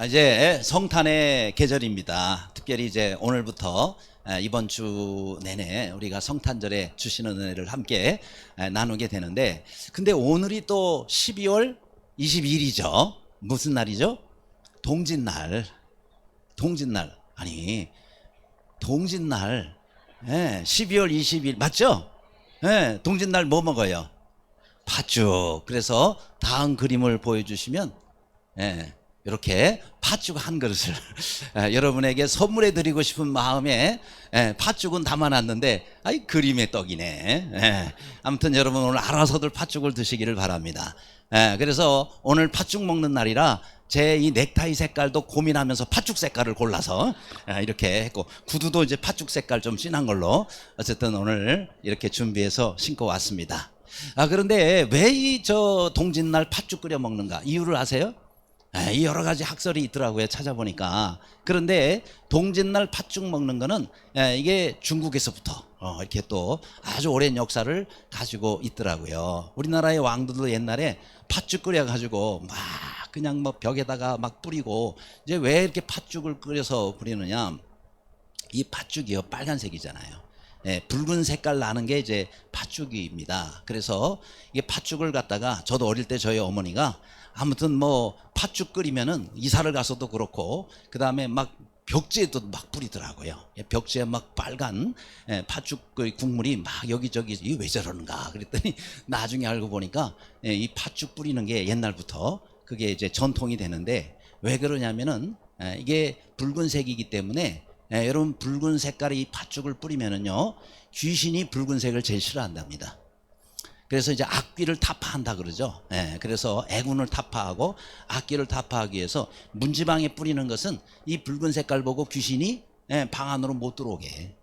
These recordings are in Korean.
이제 성탄의 계절입니다. 특별히 이제 오늘부터 이번 주 내내 우리가 성탄절에 주시는 은혜를 함께 나누게 되는데, 근데 오늘이 또 12월 22일이죠. 무슨 날이죠? 동짓날. 동짓날. 아니, 동짓날. 12월 20일 맞죠? 동짓날 뭐 먹어요? 팥죽. 그래서 다음 그림을 보여주시면 이렇게 팥죽 한 그릇을 여러분에게 선물해 드리고 싶은 마음에 팥죽은 담아놨는데, 아이 그림의 떡이네. 아무튼 여러분 오늘 알아서들 팥죽을 드시기를 바랍니다. 그래서 오늘 팥죽 먹는 날이라 제 이 넥타이 색깔도 고민하면서 팥죽 색깔을 골라서 이렇게 했고, 구두도 이제 팥죽 색깔 좀 진한 걸로 어쨌든 오늘 이렇게 준비해서 신고 왔습니다. 그런데 왜 이 동짓날 팥죽 끓여 먹는가 이유를 아세요? 이 여러 가지 학설이 있더라고요, 찾아보니까. 그런데 동짓날 팥죽 먹는 거는 이게 중국에서부터 이렇게 또 아주 오랜 역사를 가지고 있더라고요. 우리나라의 왕들도 옛날에 팥죽 끓여 가지고 막 그냥 뭐 벽에다가 막 뿌리고, 이제 왜 이렇게 팥죽을 끓여서 뿌리느냐, 이 팥죽이요 빨간색이잖아요. 붉은 색깔 나는 게 이제 팥죽입니다. 그래서 이게 팥죽을 갖다가, 저도 어릴 때 저희 어머니가 아무튼 뭐 팥죽 끓이면은 이사를 가서도 그렇고, 그 다음에 막 벽지에도 막 뿌리더라고요. 벽지에 막 빨간 팥죽 국물이 막 여기저기, 이게 왜 저러는가 그랬더니 나중에 알고 보니까 이 팥죽 뿌리는 게 옛날부터 그게 이제 전통이 되는데, 왜 그러냐면은 이게 붉은색이기 때문에, 여러분 붉은 색깔의 이 팥죽을 뿌리면은요 귀신이 붉은색을 제일 싫어한답니다. 그래서 이제 악귀를 타파한다 그러죠. 그래서 애군을 타파하고 악귀를 타파하기 위해서 문지방에 뿌리는 것은 이 붉은 색깔 보고 귀신이 방 안으로 못 들어오게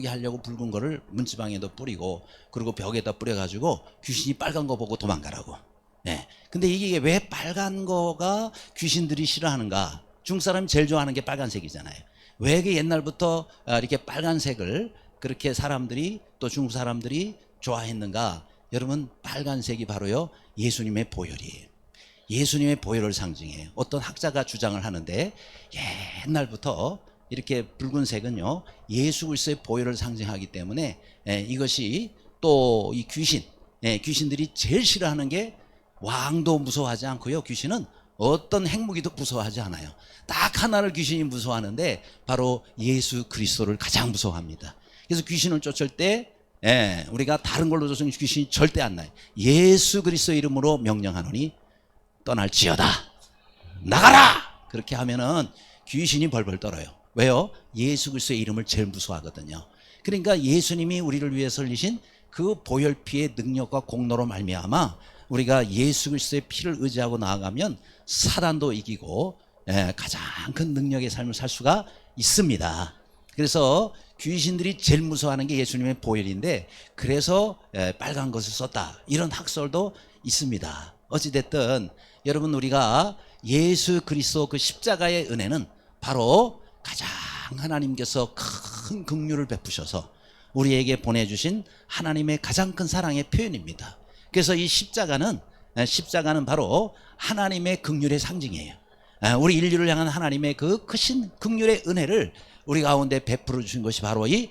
하려고 붉은 거를 문지방에도 뿌리고, 그리고 벽에다 뿌려가지고 귀신이 빨간 거 보고 도망가라고. 근데 이게 왜 빨간 거가 귀신들이 싫어하는가? 중국 사람이 제일 좋아하는 게 빨간색이잖아요. 왜 그 옛날부터 이렇게 빨간색을 그렇게 사람들이, 또 중국 사람들이 좋아했는가? 여러분 빨간색이 바로요 예수님의 보혈이에요. 예수님의 보혈을 상징해요. 어떤 학자가 주장을 하는데, 옛날부터 이렇게 붉은색은요 예수 그리스도의 보혈을 상징하기 때문에 이것이 또 이 귀신들이 제일 싫어하는 게, 왕도 무서워하지 않고요, 귀신은 어떤 핵무기도 무서워하지 않아요. 딱 하나를 귀신이 무서워하는데 바로 예수 그리스도를 가장 무서워합니다. 그래서 귀신을 쫓을 때 우리가 다른 걸로 쫓으면 귀신이 절대 안 나요. 예수 그리스도 이름으로 명령하노니 떠날지어다, 나가라! 그렇게 하면은 귀신이 벌벌 떨어요. 왜요? 예수 그리스도의 이름을 제일 무서워하거든요. 그러니까 예수님이 우리를 위해 설리신 그 보혈피의 능력과 공로로 말미암아 우리가 예수 그리스도의 피를 의지하고 나아가면 사단도 이기고 가장 큰 능력의 삶을 살 수가 있습니다. 그래서 귀신들이 제일 무서워하는 게 예수님의 보혈인데, 그래서 빨간 것을 썼다, 이런 학설도 있습니다. 어찌됐든 여러분, 우리가 예수 그리스도 그 십자가의 은혜는 바로 가장 하나님께서 큰 긍휼을 베푸셔서 우리에게 보내주신 하나님의 가장 큰 사랑의 표현입니다. 그래서 이 십자가는 바로 하나님의 긍휼의 상징이에요. 우리 인류를 향한 하나님의 그 크신 긍휼의 은혜를 우리 가운데 베풀어 주신 것이 바로 이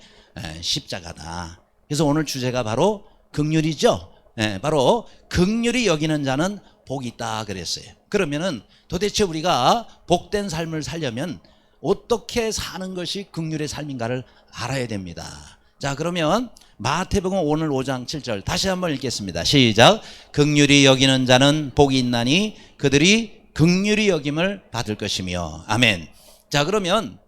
십자가다. 그래서 오늘 주제가 바로 긍휼이죠. 바로 긍휼히 여기는 자는 복이 있다 그랬어요. 그러면은 도대체 우리가 복된 삶을 살려면 어떻게 사는 것이 긍휼의 삶인가를 알아야 됩니다. 자, 그러면 마태복음 오늘 5장 7절 다시 한번 읽겠습니다. 시작. 긍휼히 여기는 자는 복이 있나니 그들이 긍휼히 여김을 받을 것이며. 아멘. 자, 그러면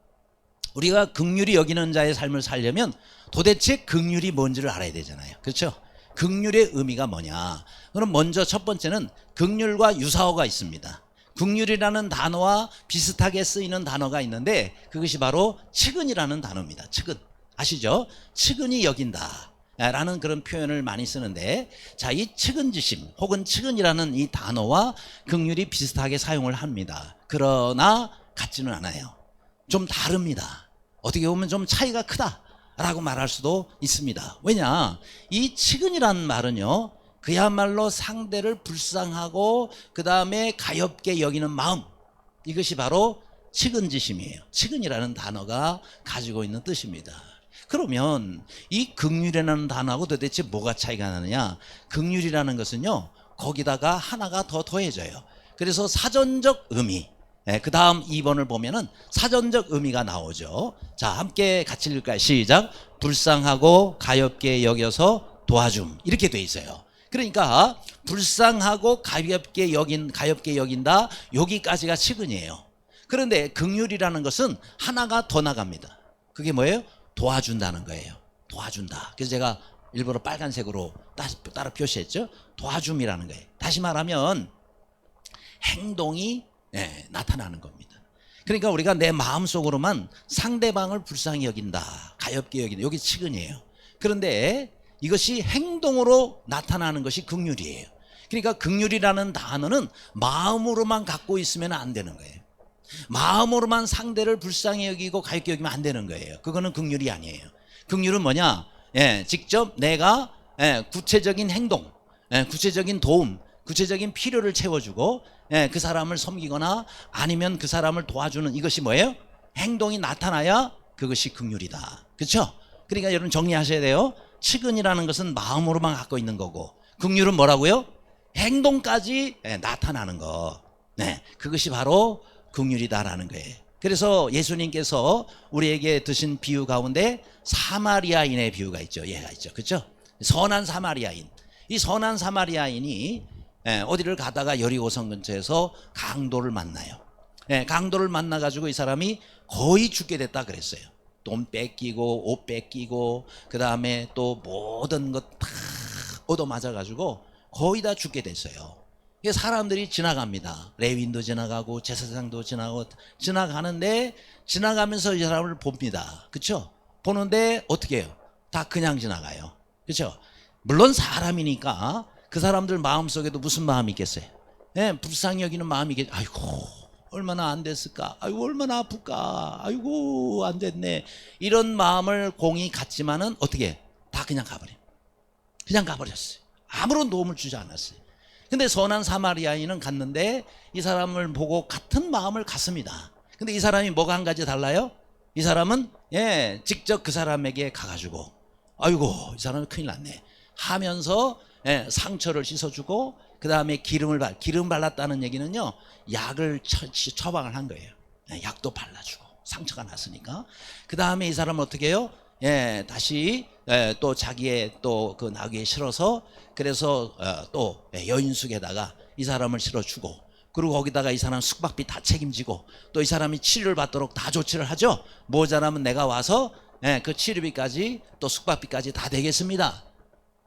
우리가 긍휼히 여기는 자의 삶을 살려면 도대체 긍휼이 뭔지를 알아야 되잖아요. 그렇죠? 긍휼의 의미가 뭐냐? 그럼 먼저 첫 번째는 긍휼과 유사어가 있습니다. 긍휼이라는 단어와 비슷하게 쓰이는 단어가 있는데, 그것이 바로 측은이라는 단어입니다. 측은. 아시죠? 측은히 여긴다 라는 그런 표현을 많이 쓰는데, 자, 이 측은지심 혹은 측은이라는 이 단어와 긍휼이 비슷하게 사용을 합니다. 그러나 같지는 않아요. 좀 다릅니다. 어떻게 보면 좀 차이가 크다 라고 말할 수도 있습니다. 왜냐, 이 측은이라는 말은요 그야말로 상대를 불쌍하고 그 다음에 가엾게 여기는 마음, 이것이 바로 측은지심이에요. 측은이라는 단어가 가지고 있는 뜻입니다. 그러면 이 긍휼이라는 단어하고 도대체 뭐가 차이가 나느냐? 긍휼이라는 것은요, 거기다가 하나가 더 더해져요. 그래서 사전적 의미, 그 다음 2번을 보면은 사전적 의미가 나오죠. 자, 함께 같이 읽을까요? 시작. 불쌍하고 가엾게 여겨서 도와줌, 이렇게 돼 있어요. 그러니까 불쌍하고 가볍게 여긴다, 여기까지가 측은이에요. 그런데 긍휼이라는 것은 하나가 더 나갑니다. 그게 뭐예요? 도와준다는 거예요. 도와준다. 그래서 제가 일부러 빨간색으로 따로 표시했죠. 도와줌이라는 거예요. 다시 말하면 행동이 나타나는 겁니다. 그러니까 우리가 내 마음속으로만 상대방을 불쌍히 여긴다, 가엾게 여긴다, 여기 측은이에요. 그런데 이것이 행동으로 나타나는 것이 긍휼이에요. 그러니까 긍휼이라는 단어는 마음으로만 갖고 있으면 안 되는 거예요. 마음으로만 상대를 불쌍히 여기고 가볍게 여기면 안 되는 거예요. 그거는 긍휼이 아니에요. 긍휼은 뭐냐? 직접 내가 구체적인 행동, 구체적인 도움, 구체적인 필요를 채워주고 그 사람을 섬기거나 아니면 그 사람을 도와주는, 이것이 뭐예요? 행동이 나타나야 그것이 긍휼이다. 그렇죠? 그러니까 여러분 정리하셔야 돼요. 측은이라는 것은 마음으로만 갖고 있는 거고, 긍휼은 뭐라고요? 행동까지 나타나는 거. 그것이 바로 긍휼이다라는 거예요. 그래서 예수님께서 우리에게 드신 비유 가운데 사마리아인의 비유가 있죠. 얘가 있죠. 그렇죠? 선한 사마리아인. 이 선한 사마리아인이 어디를 가다가 여리고성 근처에서 강도를 만나요. 강도를 만나가지고 이 사람이 거의 죽게 됐다 그랬어요. 돈 뺏기고 옷 뺏기고 그 다음에 또 모든 것 다 얻어맞아가지고 거의 다 죽게 됐어요. 사람들이 지나갑니다. 레위인도 지나가고 제사장도 지나가는데 지나가면서 이 사람을 봅니다. 그렇죠? 보는데 어떻게 해요? 다 그냥 지나가요. 그렇죠? 물론 사람이니까 그 사람들 마음속에도 무슨 마음이 있겠어요? 불쌍히 여기는 마음이 있겠죠. 아이고 얼마나 안 됐을까? 아이고 얼마나 아플까? 아이고 안 됐네. 이런 마음을 공이 갖지만은 어떻게 해요? 다 그냥 가버려요. 그냥 가버렸어요. 아무런 도움을 주지 않았어요. 근데 선한 사마리아인은 갔는데 이 사람을 보고 같은 마음을 갖습니다. 근데 이 사람이 뭐가 한 가지 달라요? 이 사람은 직접 그 사람에게 가가지고 아이고 이 사람은 큰일 났네 하면서 상처를 씻어주고 그 다음에 기름 발랐다는 얘기는요, 약을 처방을 한 거예요. 약도 발라주고 상처가 났으니까. 그 다음에 이 사람은 어떻게 해요? 다시 또 자기의 또 그 나귀에 실어서 그래서 또 여인숙에다가 이 사람을 실어주고, 그리고 거기다가 이 사람 숙박비 다 책임지고 또 이 사람이 치료를 받도록 다 조치를 하죠. 모자라면 내가 와서 그 치료비까지 또 숙박비까지 다 되겠습니다.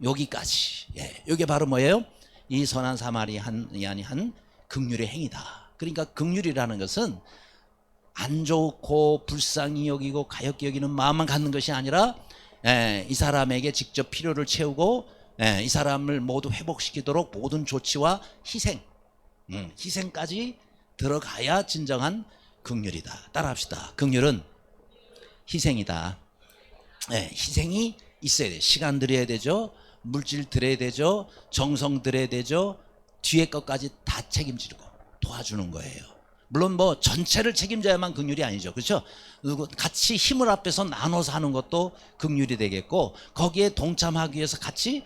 여기까지. 이게 바로 뭐예요? 이 선한 사마리아인이 한 긍휼의 행위다. 그러니까 긍휼이라는 것은 안 좋고 불쌍히 여기고 가엾게 여기는 마음만 갖는 것이 아니라 이 사람에게 직접 필요를 채우고 이 사람을 모두 회복시키도록 모든 조치와 희생까지 들어가야 진정한 긍휼이다. 따라합시다. 긍휼은 희생이다. 희생이 있어야 돼요. 시간 들여야 되죠. 물질 들여야 되죠. 정성 들여야 되죠. 뒤에 것까지 다 책임지고 도와주는 거예요. 물론 뭐 전체를 책임져야만 긍휼이 아니죠. 그렇죠? 그리고 같이 힘을 합해서 나눠서 하는 것도 긍휼이 되겠고, 거기에 동참하기 위해서 같이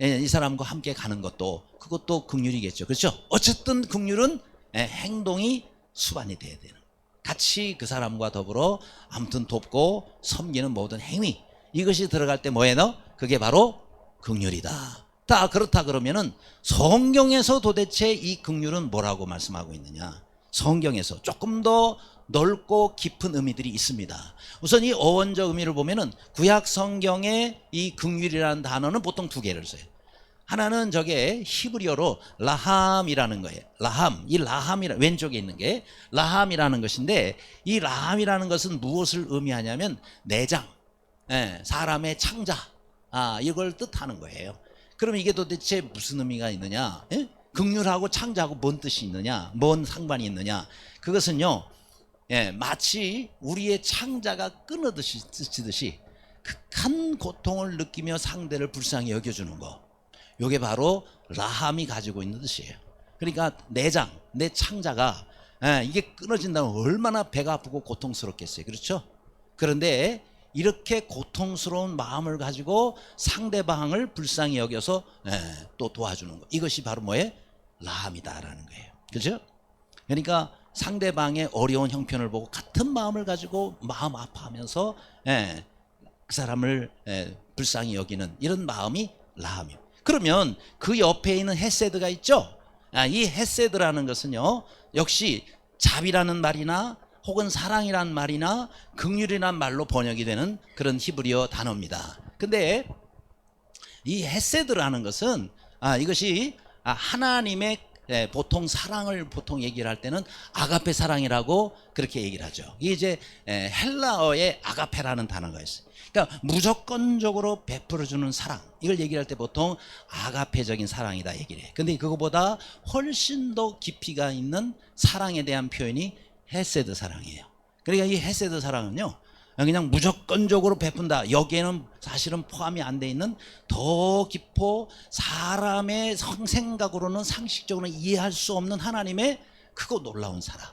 이 사람과 함께 가는 것도 그것도 긍휼이겠죠. 그렇죠? 어쨌든 긍휼은 행동이 수반이 돼야 되는, 같이 그 사람과 더불어 아무튼 돕고 섬기는 모든 행위, 이것이 들어갈 때 뭐예요? 그게 바로 긍휼이다. 그렇다 그러면은 성경에서 도대체 이 긍휼은 뭐라고 말씀하고 있느냐? 성경에서 조금 더 넓고 깊은 의미들이 있습니다. 우선 이 어원적 의미를 보면은 구약 성경의 이 긍휼이라는 단어는 보통 두 개를 써요. 하나는 저게 히브리어로 라함이라는 거예요. 왼쪽에 있는 게 라함이라는 것인데, 이 라함이라는 것은 무엇을 의미하냐면 내장, 사람의 창자, 이걸 뜻하는 거예요. 그럼 이게 도대체 무슨 의미가 있느냐? 긍휼하고 창자하고 뭔 뜻이 있느냐? 뭔 상관이 있느냐? 그것은요, 마치 우리의 창자가 끊어지듯이 극한 고통을 느끼며 상대를 불쌍히 여겨주는 거, 이게 바로 라함이 가지고 있는 뜻이에요. 그러니까 내장, 내 창자가 이게 끊어진다면 얼마나 배가 아프고 고통스럽겠어요. 그렇죠? 그런데 이렇게 고통스러운 마음을 가지고 상대방을 불쌍히 여겨서 또 도와주는 거, 이것이 바로 뭐예요? 라함이다라는 거예요. 그렇죠? 그러니까 상대방의 어려운 형편을 보고 같은 마음을 가지고 마음 아파하면서 그 사람을 불쌍히 여기는 이런 마음이 라함이에요. 그러면 그 옆에 있는 헤세드가 있죠. 이 헤세드라는 것은요, 역시 자비라는 말이나 혹은 사랑이란 말이나 긍휼이란 말로 번역이 되는 그런 히브리어 단어입니다. 근데 이 헤세드라는 것은 이것이 하나님의 보통 사랑을 보통 얘기를 할 때는 아가페 사랑이라고 그렇게 얘기를 하죠. 이게 이제 헬라어에 아가페라는 단어가 있어요. 그러니까 무조건적으로 베풀어주는 사랑, 이걸 얘기할 때 보통 아가페적인 사랑이다 얘기를 해요. 근데 그거보다 훨씬 더 깊이가 있는 사랑에 대한 표현이 헤세드 사랑이에요. 그러니까 이 헤세드 사랑은요, 그냥 무조건적으로 베푼다, 여기에는 사실은 포함이 안 돼 있는 더 깊고 사람의 생각으로는 상식적으로는 이해할 수 없는 하나님의 크고 놀라운 사랑,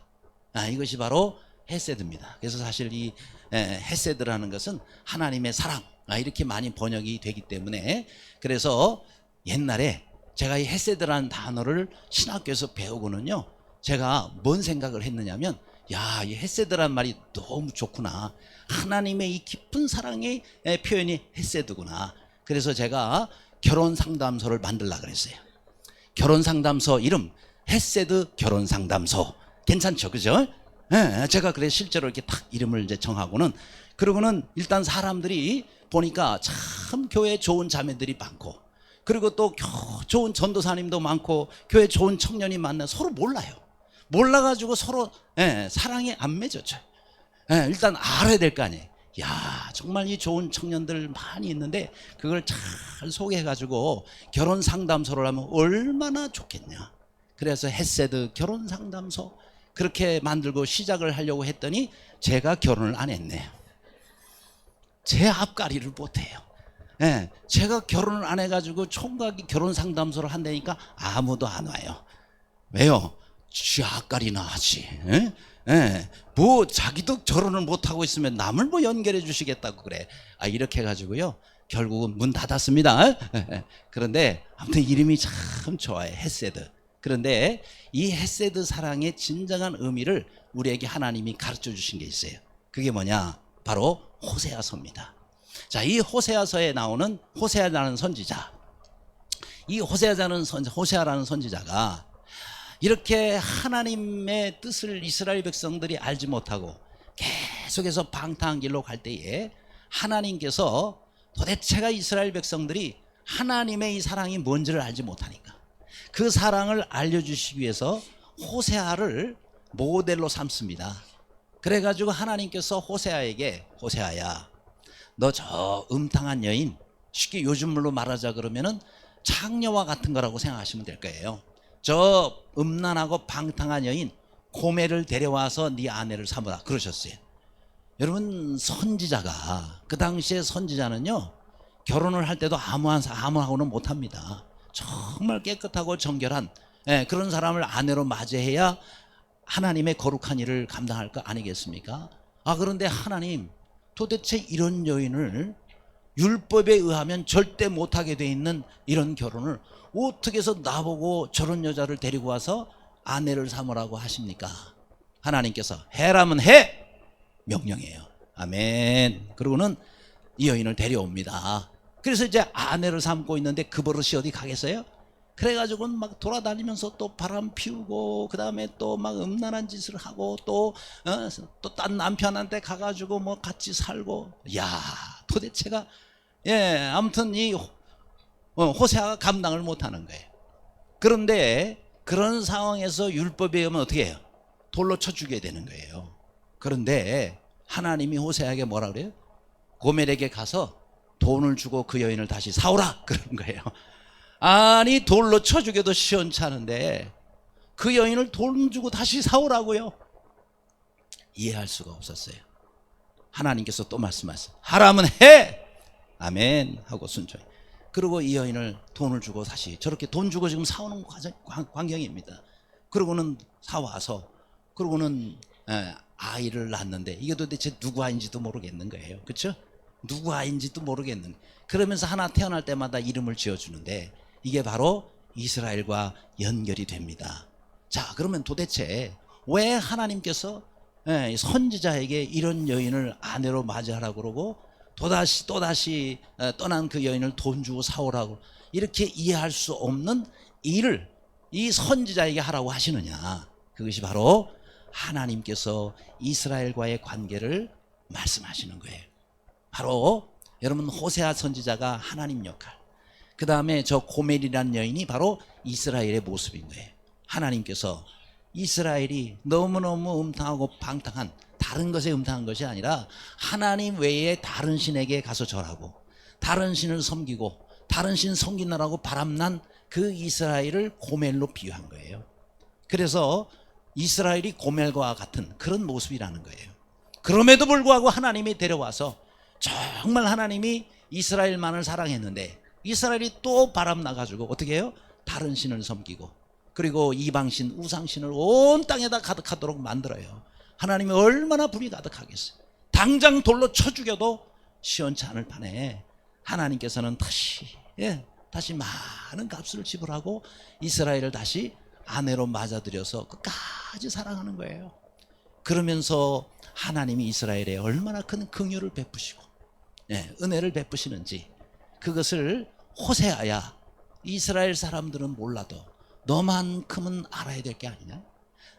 이것이 바로 헤세드입니다. 그래서 사실 이 헤세드라는 것은 하나님의 사랑, 이렇게 많이 번역이 되기 때문에, 그래서 옛날에 제가 이 헤세드라는 단어를 신학교에서 배우고는요, 제가 뭔 생각을 했느냐면, 야, 이 헤세드란 말이 너무 좋구나. 하나님의 이 깊은 사랑의 표현이 헤세드구나. 그래서 제가 결혼 상담소를 만들려고 그랬어요. 결혼 상담소 이름 헤세드 결혼 상담소. 괜찮죠, 그죠? 제가 그래 실제로 이렇게 딱 이름을 이제 정하고는, 그러고는 일단 사람들이 보니까 참 교회에 좋은 자매들이 많고, 그리고 또 좋은 전도사님도 많고, 교회 좋은 청년이 많나 서로 몰라요. 몰라가지고 서로 사랑에 안 맺어져요. 일단 알아야 될 거 아니에요. 야, 정말 이 좋은 청년들 많이 있는데 그걸 잘 소개해가지고 결혼 상담소를 하면 얼마나 좋겠냐. 그래서 헤세드 결혼 상담소 그렇게 만들고 시작을 하려고 했더니 제가 결혼을 안 했네요. 제 앞가리를 못해요. 제가 결혼을 안 해가지고 총각이 결혼 상담소를 한다니까 아무도 안 와요. 왜요? 지 앞가리나 하지. 뭐 자기도 결혼을 못하고 있으면 남을 뭐 연결해 주시겠다고 그래. 이렇게 해가지고요, 결국은 문 닫았습니다. 그런데 아무튼 이름이 참 좋아요, 헤세드. 그런데 이 헤세드 사랑의 진정한 의미를 우리에게 하나님이 가르쳐 주신 게 있어요. 그게 뭐냐? 바로 호세아서입니다. 자, 이 호세아서에 나오는 호세아라는 선지자, 이 호세아라는 선지자가 이렇게 하나님의 뜻을 이스라엘 백성들이 알지 못하고 계속해서 방탕한 길로 갈 때에 하나님께서 도대체가 이스라엘 백성들이 하나님의 이 사랑이 뭔지를 알지 못하니까 그 사랑을 알려주시기 위해서 호세아를 모델로 삼습니다. 그래가지고 하나님께서 호세아에게, 호세아야, 너 저 음탕한 여인, 쉽게 요즘 말로 말하자 그러면은 창녀와 같은 거라고 생각하시면 될 거예요. 저 음란하고 방탕한 여인 고멜을 데려와서 네 아내를 삼으라 그러셨어요. 여러분, 선지자가, 그 당시에 선지자는요, 결혼을 할 때도 아무하고는 못합니다. 정말 깨끗하고 정결한 그런 사람을 아내로 맞이해야 하나님의 거룩한 일을 감당할 거 아니겠습니까? 그런데 하나님, 도대체 이런 여인을 율법에 의하면 절대 못하게 돼 있는 이런 결혼을 어떻게 해서 나보고 저런 여자를 데리고 와서 아내를 삼으라고 하십니까? 하나님께서 해라면 해! 명령이에요. 아멘. 그러고는 이 여인을 데려옵니다. 그래서 이제 아내를 삼고 있는데 그 버릇이 어디 가겠어요? 그래가지고는 막 돌아다니면서 또 바람 피우고, 그 다음에 또 막 음란한 짓을 하고, 또 딴 남편한테 가가지고 뭐 같이 살고, 야, 도대체가, 아무튼 이 호세아가 감당을 못하는 거예요. 그런데 그런 상황에서 율법에 의하면 어떻게 해요? 돌로 쳐 죽여야 되는 거예요. 그런데 하나님이 호세아에게 뭐라 그래요? 고멜에게 가서 돈을 주고 그 여인을 다시 사오라 그런 거예요. 아니, 돌로 쳐 죽여도 시원찮은데 그 여인을 돈 주고 다시 사오라고요? 이해할 수가 없었어요. 하나님께서 또 말씀하셨어요. 하라면 해! 아멘 하고 순종해. 그리고 이 여인을 돈을 주고 다시, 저렇게 돈 주고 지금 사오는 광경입니다. 그러고는 사와서 그러고는 아이를 낳는데 이게 도대체 누구 아인지도 모르겠는 거예요. 그렇죠? 누구 아인지도 모르겠는 거예요. 그러면서 하나 태어날 때마다 이름을 지어주는데 이게 바로 이스라엘과 연결이 됩니다. 자, 그러면 도대체 왜 하나님께서 선지자에게 이런 여인을 아내로 맞이하라고 그러고 또다시 떠난 그 여인을 돈 주고 사오라고 이렇게 이해할 수 없는 일을 이 선지자에게 하라고 하시느냐? 그것이 바로 하나님께서 이스라엘과의 관계를 말씀하시는 거예요. 바로 여러분 호세아 선지자가 하나님 역할, 그 다음에 저 고멜이라는 여인이 바로 이스라엘의 모습인 거예요. 하나님께서 이스라엘이 너무너무 음탕하고 방탕한 다른 것에 음탕한 것이 아니라 하나님 외에 다른 신에게 가서 절하고 다른 신을 섬기고 다른 신 섬기느라고 바람난 그 이스라엘을 고멜로 비유한 거예요. 그래서 이스라엘이 고멜과 같은 그런 모습이라는 거예요. 그럼에도 불구하고 하나님이 데려와서 정말 하나님이 이스라엘만을 사랑했는데 이스라엘이 또 바람나가지고 어떻게 해요? 다른 신을 섬기고 그리고 이방신 우상신을 온 땅에다 가득하도록 만들어요. 하나님이 얼마나 불이 가득하겠어요. 당장 돌로 쳐 죽여도 시원치 않을 판에 하나님께서는 다시 많은 값을 지불하고 이스라엘을 다시 아내로 맞아들여서 끝까지 사랑하는 거예요. 그러면서 하나님이 이스라엘에 얼마나 큰 긍휼을 베푸시고 은혜를 베푸시는지 그것을 호세아야 이스라엘 사람들은 몰라도 너만큼은 알아야 될 게 아니냐?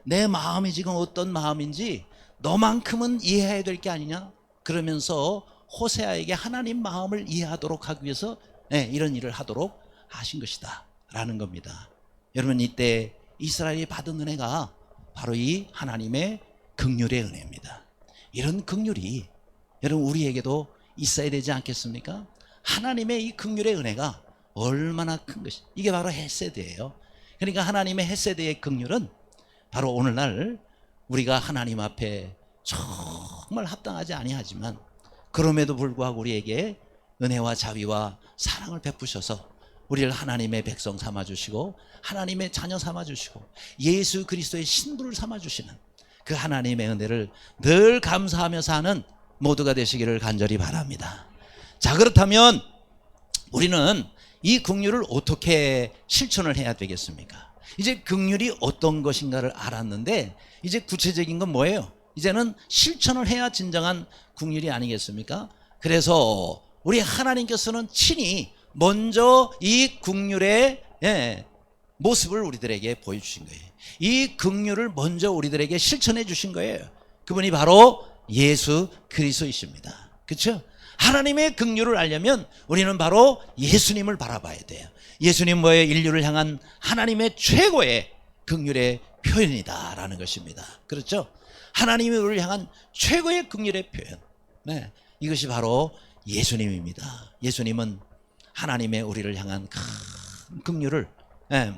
내 마음이 지금 어떤 마음인지 너만큼은 이해해야 될 게 아니냐? 그러면서 호세아에게 하나님 마음을 이해하도록 하기 위해서 이런 일을 하도록 하신 것이다 라는 겁니다. 여러분, 이때 이스라엘이 받은 은혜가 바로 이 하나님의 긍휼의 은혜입니다. 이런 긍휼이 여러분 우리에게도 있어야 되지 않겠습니까? 하나님의 이 긍휼의 은혜가 얼마나 큰 것이, 이게 바로 헤세드예요. 그러니까 하나님의 헤세드의 긍휼은 바로 오늘날 우리가 하나님 앞에 정말 합당하지 아니하지만 그럼에도 불구하고 우리에게 은혜와 자비와 사랑을 베푸셔서 우리를 하나님의 백성 삼아주시고 하나님의 자녀 삼아주시고 예수 그리스도의 신부를 삼아주시는 그 하나님의 은혜를 늘 감사하며 사는 모두가 되시기를 간절히 바랍니다. 자, 그렇다면 우리는 이 긍휼을 어떻게 실천을 해야 되겠습니까? 이제 긍휼이 어떤 것인가를 알았는데 이제 구체적인 건 뭐예요? 이제는 실천을 해야 진정한 긍휼이 아니겠습니까? 그래서 우리 하나님께서는 친히 먼저 이 긍휼의 모습을 우리들에게 보여주신 거예요. 이 긍휼을 먼저 우리들에게 실천해 주신 거예요. 그분이 바로 예수 그리스도이십니다. 그렇죠? 하나님의 긍휼을 알려면 우리는 바로 예수님을 바라봐야 돼요. 예수님 뭐예요? 인류를 향한 하나님의 최고의 긍휼의 표현이다라는 것입니다. 그렇죠? 하나님이 우리를 향한 최고의 긍휼의 표현. 이것이 바로 예수님입니다. 예수님은 하나님의 우리를 향한 큰 긍휼을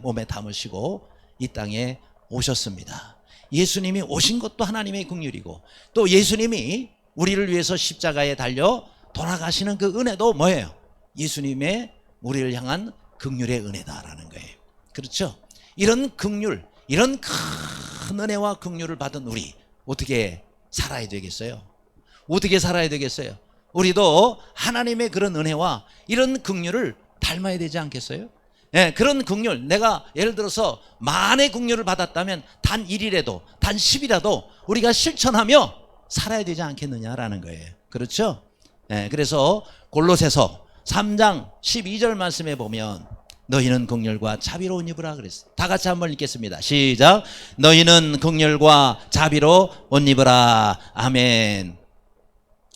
몸에 담으시고 이 땅에 오셨습니다. 예수님이 오신 것도 하나님의 긍휼이고 또 예수님이 우리를 위해서 십자가에 달려 돌아가시는 그 은혜도 뭐예요? 예수님의 우리를 향한 긍휼의 은혜다라는 거예요. 그렇죠? 이런 긍휼, 이런 큰 은혜와 긍휼을 받은 우리 어떻게 살아야 되겠어요? 어떻게 살아야 되겠어요? 우리도 하나님의 그런 은혜와 이런 긍휼을 닮아야 되지 않겠어요? 그런 긍휼, 내가 예를 들어서 만의 긍휼을 받았다면 단 1이라도 단 10이라도 우리가 실천하며 살아야 되지 않겠느냐라는 거예요. 그렇죠? 그래서 골로새서 3장 12절 말씀에 보면 너희는 긍휼과 자비로운 입으라 그랬어요. 다 같이 한번 읽겠습니다. 시작. 너희는 긍휼과 자비로 옷 입으라. 아멘.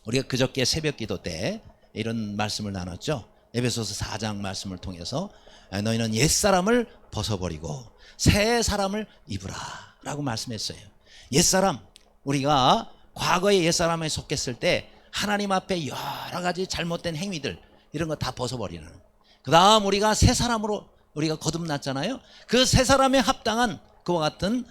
우리가 그저께 새벽 기도 때 이런 말씀을 나눴죠. 에베소서 4장 말씀을 통해서 너희는 옛사람을 벗어버리고 새 사람을 입으라 라고 말씀했어요. 옛사람, 우리가 과거의 옛사람에 속했을 때 하나님 앞에 여러 가지 잘못된 행위들 이런 거 다 벗어버리는, 그 다음 우리가 새 사람으로 우리가 거듭났잖아요. 그 새 사람에 합당한 그와 같은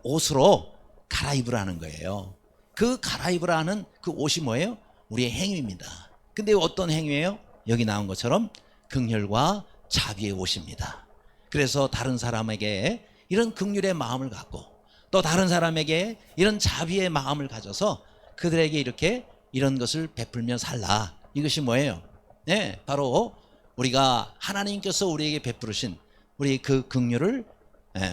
옷으로 갈아입으라는 거예요. 그 갈아입으라는 그 옷이 뭐예요? 우리의 행위입니다. 근데 어떤 행위예요? 여기 나온 것처럼 긍휼과 자비의 옷입니다. 그래서 다른 사람에게 이런 긍휼의 마음을 갖고 또 다른 사람에게 이런 자비의 마음을 가져서 그들에게 이렇게 이런 것을 베풀며 살라. 이것이 뭐예요? 네, 바로 우리가 하나님께서 우리에게 베푸르신 우리 그 긍휼을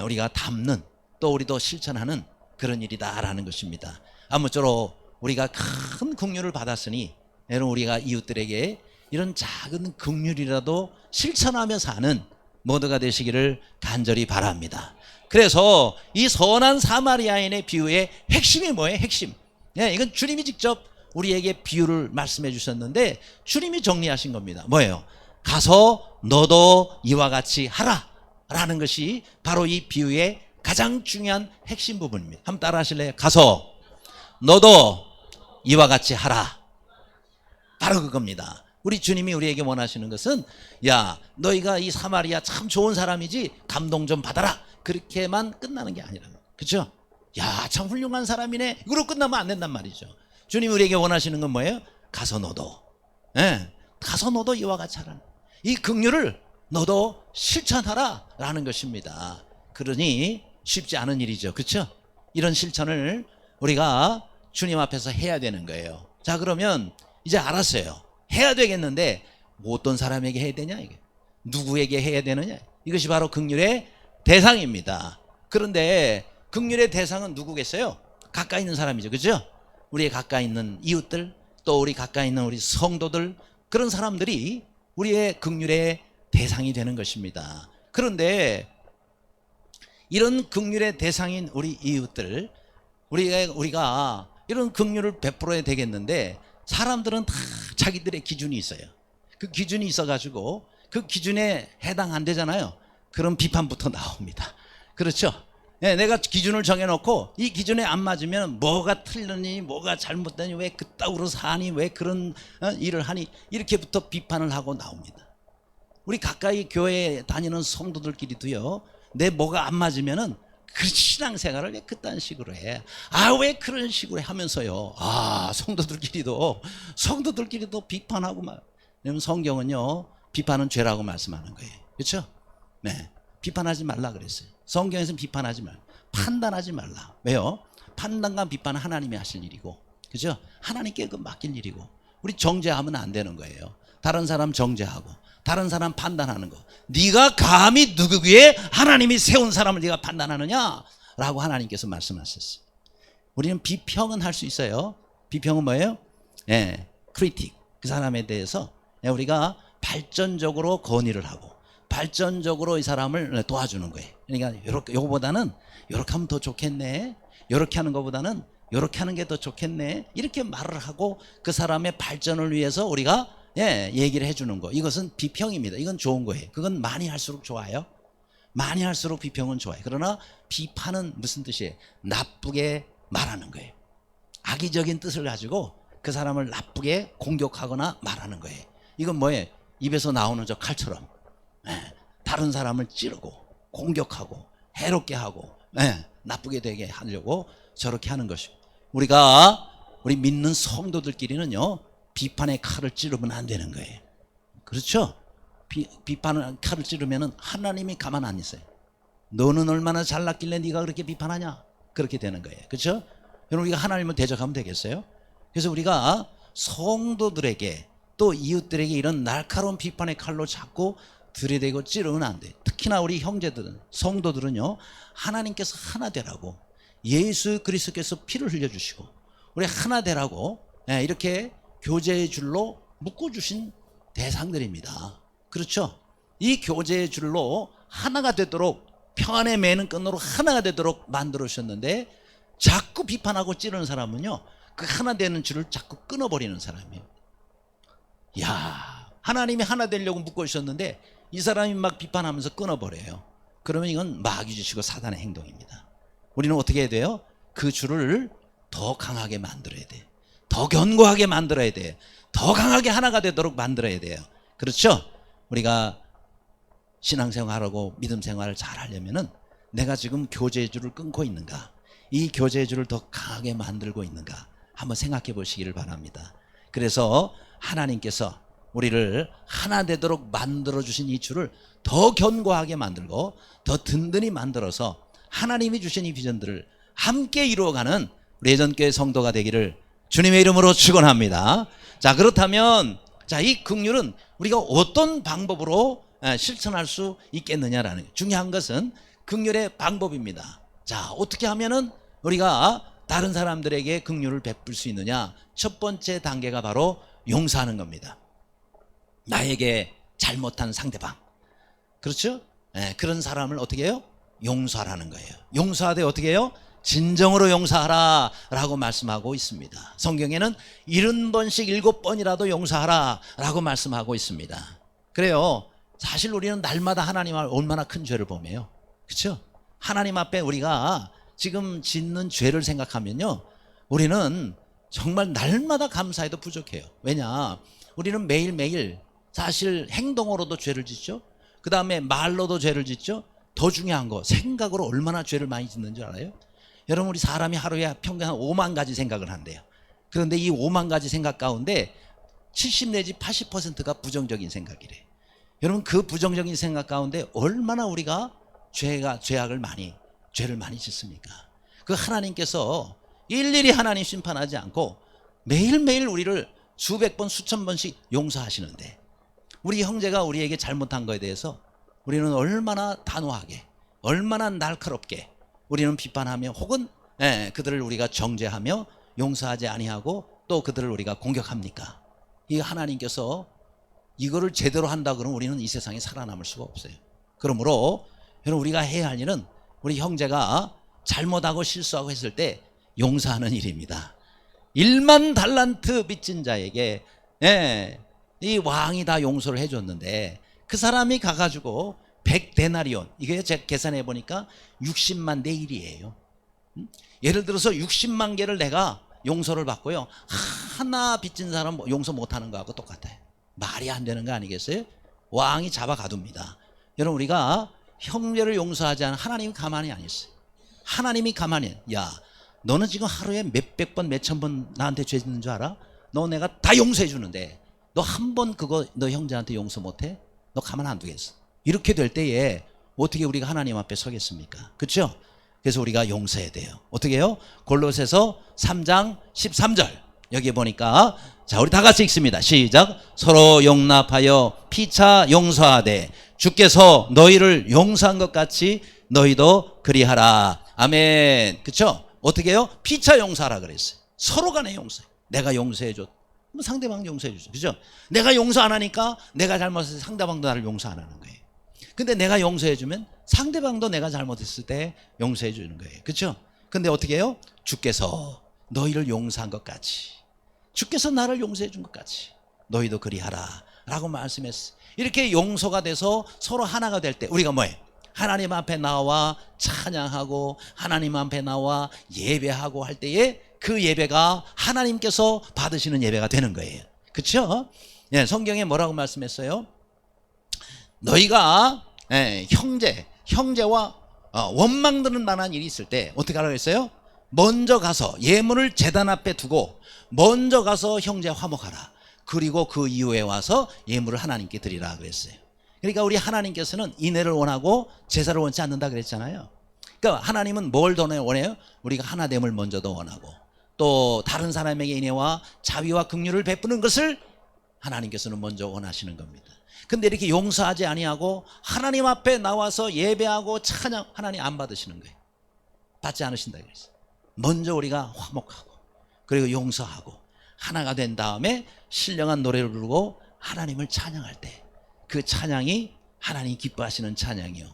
우리가 담는, 또 우리도 실천하는 그런 일이다라는 것입니다. 아무쪼록 우리가 큰 긍휼을 받았으니 여러분, 우리가 이웃들에게 이런 작은 긍휼이라도 실천하며 사는 모두가 되시기를 간절히 바랍니다. 그래서 이 선한 사마리아인의 비유의 핵심이 뭐예요? 핵심. 이건 주님이 직접 우리에게 비유를 말씀해 주셨는데 주님이 정리하신 겁니다. 뭐예요? 가서 너도 이와 같이 하라 라는 것이 바로 이 비유의 가장 중요한 핵심 부분입니다. 한번 따라 하실래요? 가서 너도 이와 같이 하라. 바로 그겁니다. 우리 주님이 우리에게 원하시는 것은, 야, 너희가 이 사마리아 참 좋은 사람이지, 감동 좀 받아라, 그렇게만 끝나는 게 아니라, 그렇죠? 야, 참 훌륭한 사람이네, 이거로 끝나면 안 된단 말이죠. 주님이 우리에게 원하시는 건 뭐예요? 가서 너도, 가서 너도 이와 같이 하라. 이 긍휼을 너도 실천하라 라는 것입니다. 그러니 쉽지 않은 일이죠, 그렇죠? 이런 실천을 우리가 주님 앞에서 해야 되는 거예요. 자, 그러면 이제 알았어요. 해야 되겠는데 어떤 사람에게 해야 되냐, 이게 누구에게 해야 되느냐, 이것이 바로 긍휼의 대상입니다. 그런데 긍휼의 대상은 누구겠어요? 가까이 있는 사람이죠, 그죠? 우리의 가까이 있는 이웃들, 또 우리 가까이 있는 우리 성도들, 그런 사람들이 우리의 긍휼의 대상이 되는 것입니다. 그런데 이런 긍휼의 대상인 우리 이웃들, 우리가 이런 긍휼을 베풀어야 되겠는데 사람들은 다 자기들의 기준이 있어요. 그 기준이 있어가지고 그 기준에 해당 안 되잖아요. 그럼 비판부터 나옵니다. 그렇죠? 내가 기준을 정해놓고 이 기준에 안 맞으면 뭐가 틀리니, 뭐가 잘못되니, 왜 그따구로 사니, 왜 그런 일을 하니, 이렇게부터 비판을 하고 나옵니다. 우리 가까이 교회에 다니는 성도들끼리도요, 내 뭐가 안 맞으면은 그 신앙생활을 왜 그딴 식으로 해? 왜 그런 식으로 하면서요? 성도들끼리도 비판하고 막. 왜냐면 성경은요, 비판은 죄라고 말씀하는 거예요. 그렇죠? 네, 비판하지 말라 그랬어요. 성경에서는 비판하지 말라, 판단하지 말라. 왜요? 판단과 비판은 하나님이 하실 일이고, 그죠? 하나님께 그 맡길 일이고, 우리 정죄하면 안 되는 거예요. 다른 사람 정죄하고 다른 사람 판단하는 거, 네가 감히 누구기에 하나님이 세운 사람을 네가 판단하느냐 라고 하나님께서 말씀하셨어요. 우리는 비평은 할 수 있어요. 비평은 뭐예요? 크리틱, 그 사람에 대해서 우리가 발전적으로 건의를 하고 발전적으로 이 사람을 도와주는 거예요. 그러니까 요거보다는 요렇게 하면 더 좋겠네, 요렇게 하는 것보다는 요렇게 하는 게 더 좋겠네, 이렇게 말을 하고 그 사람의 발전을 위해서 우리가 얘기를 해주는 거, 이것은 비평입니다. 이건 좋은 거예요. 그건 많이 할수록 좋아요. 많이 할수록 비평은 좋아요. 그러나 비판은 무슨 뜻이에요? 나쁘게 말하는 거예요. 악의적인 뜻을 가지고 그 사람을 나쁘게 공격하거나 말하는 거예요. 이건 뭐예요? 입에서 나오는 저 칼처럼 다른 사람을 찌르고 공격하고 해롭게 하고 나쁘게 되게 하려고 저렇게 하는 것이고, 우리 믿는 성도들끼리는요, 비판의 칼을 찌르면 안 되는 거예요. 그렇죠? 비판의 칼을 찌르면 하나님이 가만 안 있어요. 너는 얼마나 잘났길래 네가 그렇게 비판하냐, 그렇게 되는 거예요. 그렇죠? 여러분, 우리가 하나님을 대적하면 되겠어요? 그래서 우리가 성도들에게 또 이웃들에게 이런 날카로운 비판의 칼로 자꾸 들이대고 찌르면 안 돼요. 특히나 우리 형제들은, 성도들은요, 하나님께서 하나 되라고, 예수 그리스도께서 피를 흘려주시고 우리 하나 되라고 이렇게 교제의 줄로 묶어주신 대상들입니다. 그렇죠? 이 교제의 줄로 하나가 되도록, 평안의 매는 끈으로 하나가 되도록 만들어 주셨는데 자꾸 비판하고 찌르는 사람은요, 그 하나 되는 줄을 자꾸 끊어버리는 사람이에요. 하나님이 하나 되려고 묶어주셨는데 이 사람이 막 비판하면서 끊어버려요. 그러면 이건 마귀 주시고 사단의 행동입니다. 우리는 어떻게 해야 돼요? 그 줄을 더 강하게 만들어야 돼요. 더 견고하게 만들어야 돼요. 더 강하게 하나가 되도록 만들어야 돼요. 그렇죠? 우리가 신앙생활하고 믿음생활을 잘 하려면은 내가 지금 교제의 줄을 끊고 있는가, 이 교제의 줄을 더 강하게 만들고 있는가 한번 생각해 보시기를 바랍니다. 그래서 하나님께서 우리를 하나 되도록 만들어 주신 이 줄을 더 견고하게 만들고 더 든든히 만들어서 하나님이 주신 이 비전들을 함께 이루어가는 우리 예전교회 성도가 되기를 주님의 이름으로 축원합니다. 자, 그렇다면 자, 이 긍휼은 우리가 어떤 방법으로 실천할 수 있겠느냐라는, 중요한 것은 긍휼의 방법입니다. 자, 어떻게 하면은 우리가 다른 사람들에게 긍휼을 베풀 수 있느냐? 첫 번째 단계가 바로 용서하는 겁니다. 나에게 잘못한 상대방, 그렇죠? 그런 사람을 어떻게 해요? 용서하라는 거예요. 용서하되 어떻게 해요? 진정으로 용서하라 라고 말씀하고 있습니다. 성경에는 70번씩 7번이라도 용서하라 라고 말씀하고 있습니다. 그래요. 사실 우리는 날마다 하나님 앞에 얼마나 큰 죄를 범해요. 그렇죠? 하나님 앞에 우리가 지금 짓는 죄를 생각하면요, 우리는 정말 날마다 감사해도 부족해요. 왜냐? 우리는 매일매일 사실 행동으로도 죄를 짓죠. 그 다음에 말로도 죄를 짓죠. 더 중요한 거, 생각으로 얼마나 죄를 많이 짓는 줄 알아요? 여러분, 우리 사람이 하루에 평균 한 5만 가지 생각을 한대요. 그런데 이 5만 가지 생각 가운데 70 내지 80%가 부정적인 생각이래. 여러분, 그 부정적인 생각 가운데 얼마나 우리가 죄를 많이 짓습니까? 그 하나님께서 일일이 하나님 심판하지 않고 매일매일 우리를 수백 번, 수천 번씩 용서하시는데, 우리 형제가 우리에게 잘못한 거에 대해서 우리는 얼마나 단호하게, 얼마나 날카롭게 우리는 비판하며, 혹은 그들을 우리가 정죄하며 용서하지 아니하고 또 그들을 우리가 공격합니까? 이 하나님께서 이거를 제대로 한다 그러면 우리는 이 세상에 살아남을 수가 없어요. 그러므로 여러분, 우리가 해야 할 일은 우리 형제가 잘못하고 실수하고 했을 때 용서하는 일입니다. 1만 달란트 빚진 자에게 이 왕이 다 용서를 해줬는데, 그 사람이 가가지고 100데나리온, 이게 제가 계산해 보니까 60만 대 1이에요. 예를 들어서 60만 개를 내가 용서를 받고요, 하나 빚진 사람 용서 못하는 거하고 똑같아요. 말이 안 되는 거 아니겠어요? 왕이 잡아 가둡니다. 여러분, 우리가 형제를 용서하지 않은 하나님이 가만히 안 있어요. 하나님이 가만히, 야, 너는 지금 하루에 몇백 번, 몇천 번 나한테 죄 짓는 줄 알아? 너 내가 다 용서해 주는데 너 한 번 그거 너 형제한테 용서 못해? 너 가만 안 두겠어. 이렇게 될 때에 어떻게 우리가 하나님 앞에 서겠습니까? 그렇죠? 그래서 우리가 용서해야 돼요. 어떻게 해요? 골로새서 3장 13절 여기 보니까, 자, 우리 다 같이 읽습니다. 시작. 서로 용납하여 피차 용서하되 주께서 너희를 용서한 것 같이 너희도 그리하라. 아멘. 그렇죠? 어떻게 해요? 피차 용서하라 그랬어요. 서로 간에 용서해. 내가 용서해 줘, 상대방 용서해 주죠. 그죠? 내가 용서 안 하니까 내가 잘못해서 상대방도 나를 용서 안 하는 거예요. 근데 내가 용서해 주면 상대방도 내가 잘못했을 때 용서해 주는 거예요. 그죠? 근데 어떻게 해요? 주께서 너희를 용서한 것 같이, 주께서 나를 용서해 준 것 같이 너희도 그리하라 라고 말씀했어요. 이렇게 용서가 돼서 서로 하나가 될 때 우리가 뭐예요? 하나님 앞에 나와 찬양하고 하나님 앞에 나와 예배하고 할 때에 그 예배가 하나님께서 받으시는 예배가 되는 거예요. 그렇죠? 예, 성경에 뭐라고 말씀했어요? 너희가 형제와 원망 드는 만한 일이 있을 때 어떻게 하라고 했어요? 먼저 가서 예물을 제단 앞에 두고 먼저 가서 형제 화목하라. 그리고 그 이후에 와서 예물을 하나님께 드리라 그랬어요. 그러니까 우리 하나님께서는 인애를 원하고 제사를 원치 않는다 그랬잖아요. 그러니까 하나님은 뭘 더 원해요? 우리가 하나됨을 먼저 더 원하고, 또 다른 사람에게 인애와 자비와 긍휼을 베푸는 것을 하나님께서는 먼저 원하시는 겁니다. 근데 이렇게 용서하지 아니하고 하나님 앞에 나와서 예배하고 찬양, 하나님 안 받으시는 거예요. 받지 않으신다 그랬어요. 먼저 우리가 화목하고 그리고 용서하고 하나가 된 다음에 신령한 노래를 부르고 하나님을 찬양할 때 그 찬양이 하나님이 기뻐하시는 찬양이요,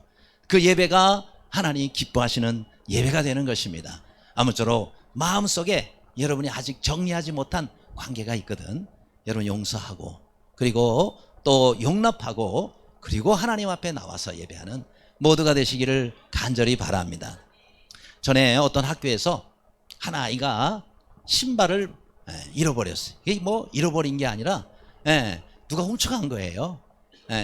그 예배가 하나님이 기뻐하시는 예배가 되는 것입니다. 아무쪼록 마음속에 여러분이 아직 정리하지 못한 관계가 있거든. 여러분 용서하고 그리고 또 용납하고 그리고 하나님 앞에 나와서 예배하는 모두가 되시기를 간절히 바랍니다. 전에 어떤 학교에서 한 아이가 신발을 잃어버렸어요. 이게 뭐 잃어버린 게 아니라 누가 훔쳐간 거예요.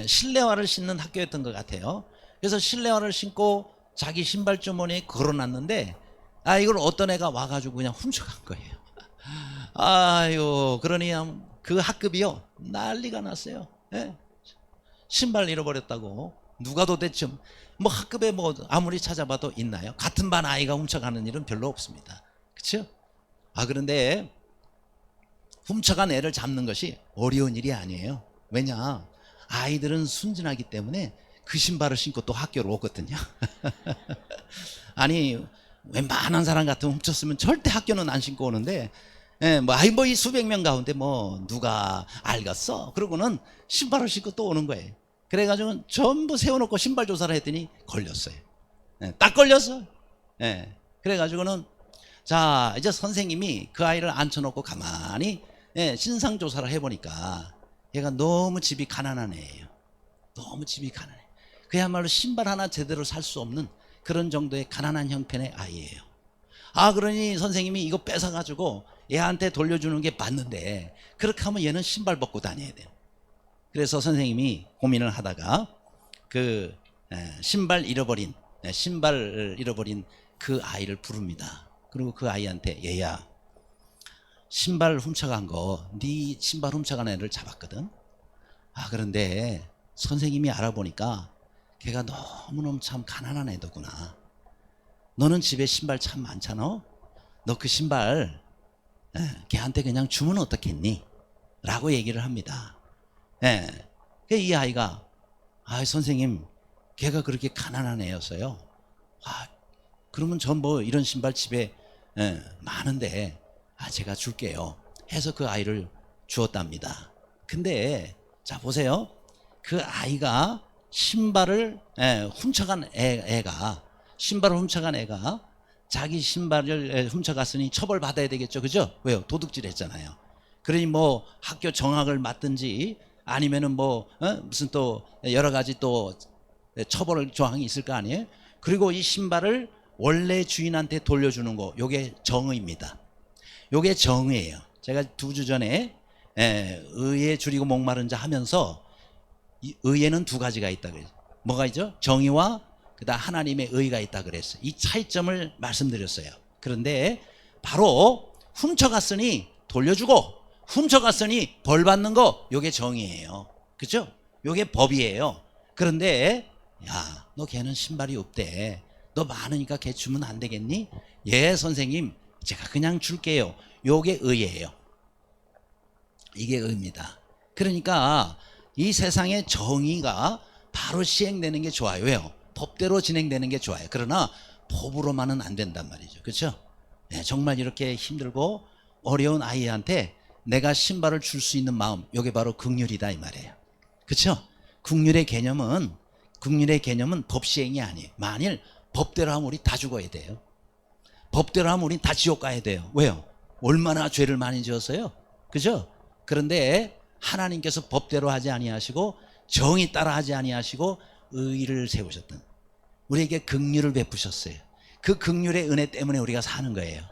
실내화를 신는 학교였던 것 같아요. 그래서 실내화를 신고 자기 신발 주머니에 걸어놨는데 이걸 어떤 애가 와가지고 그냥 훔쳐간 거예요. 아유, 그러니 그 학급이요 난리가 났어요. 신발 잃어버렸다고 누가 도대체 뭐 학급에 뭐 아무리 찾아봐도 있나요? 같은 반 아이가 훔쳐가는 일은 별로 없습니다. 그렇죠? 그런데 훔쳐간 애를 잡는 것이 어려운 일이 아니에요. 왜냐? 아이들은 순진하기 때문에 그 신발을 신고 또 학교를 오거든요. 아니 웬만한 사람 같으면 훔쳤으면 절대 학교는 안 신고 오는데, 뭐 이 수백 명 가운데 뭐 누가 알겠어? 그러고는 신발을 신고 또 오는 거예요. 그래가지고 전부 세워놓고 신발 조사를 했더니 걸렸어요. 딱 걸렸어. 그래가지고는 자 이제 선생님이 그 아이를 앉혀놓고 가만히 신상 조사를 해보니까 얘가 너무 집이 가난한 애예요. 너무 집이 가난해. 그야말로 신발 하나 제대로 살 수 없는 그런 정도의 가난한 형편의 아이예요. 그러니 선생님이 이거 뺏어가지고 얘한테 돌려주는 게 맞는데 그렇게 하면 얘는 신발 벗고 다녀야 돼요. 그래서 선생님이 고민을 하다가 그 신발을 잃어버린 그 아이를 부릅니다. 그리고 그 아이한테 얘야, 신발 훔쳐간 거, 네 신발 훔쳐간 애를 잡았거든. 그런데 선생님이 알아보니까 걔가 너무너무 참 가난한 애더구나. 너는 집에 신발 참 많잖아. 너 그 신발 걔한테 그냥 주면 어떻겠니? 라고 얘기를 합니다. 이 아이가 선생님 걔가 그렇게 가난한 애였어요. 그러면 전 뭐 이런 신발 집에 많은데 제가 줄게요 해서 그 아이를 주었답니다. 근데 자 보세요. 그 아이가 신발을 훔쳐간 애가 자기 신발을 훔쳐갔으니 처벌받아야 되겠죠. 그죠? 왜요? 도둑질 했잖아요. 그러니 뭐 학교 정학을 맡든지 아니면은 뭐 무슨 또 여러 가지 또 처벌 조항이 있을 거 아니에요. 그리고 이 신발을 원래 주인한테 돌려주는 거, 요게 정의입니다. 요게 정의예요. 제가 2주 전에 의에 줄이고 목마른 자 하면서 이 의에는 2가지가 있다 그랬어요. 뭐가 있죠? 정의와 그다음 하나님의 의가 있다 그랬어요. 이 차이점을 말씀드렸어요. 그런데 바로 훔쳐갔으니 돌려주고 훔쳐갔으니 벌 받는 거, 요게 정의예요. 그죠? 요게 법이에요. 그런데 야, 너 걔는 신발이 없대. 너 많으니까 걔 주면 안 되겠니? 예, 선생님, 제가 그냥 줄게요. 요게 의예요. 이게 의입니다. 그러니까 이 세상의 정의가 바로 시행되는 게 좋아요. 왜요? 법대로 진행되는 게 좋아요. 그러나 법으로만은 안 된단 말이죠. 그렇죠? 정말 이렇게 힘들고 어려운 아이한테 내가 신발을 줄 수 있는 마음, 이게 바로 긍휼이다 이 말이에요. 그렇죠? 긍휼의 개념은 법 시행이 아니에요. 만일 법대로 하면 우리 다 죽어야 돼요. 법대로 하면 우리 다 지옥 가야 돼요. 왜요? 얼마나 죄를 많이 지었어요. 그죠? 그런데 하나님께서 법대로 하지 아니하시고 정의 따라 하지 아니하시고 의를 세우셨던, 우리에게 긍휼을 베푸셨어요. 그 긍휼의 은혜 때문에 우리가 사는 거예요.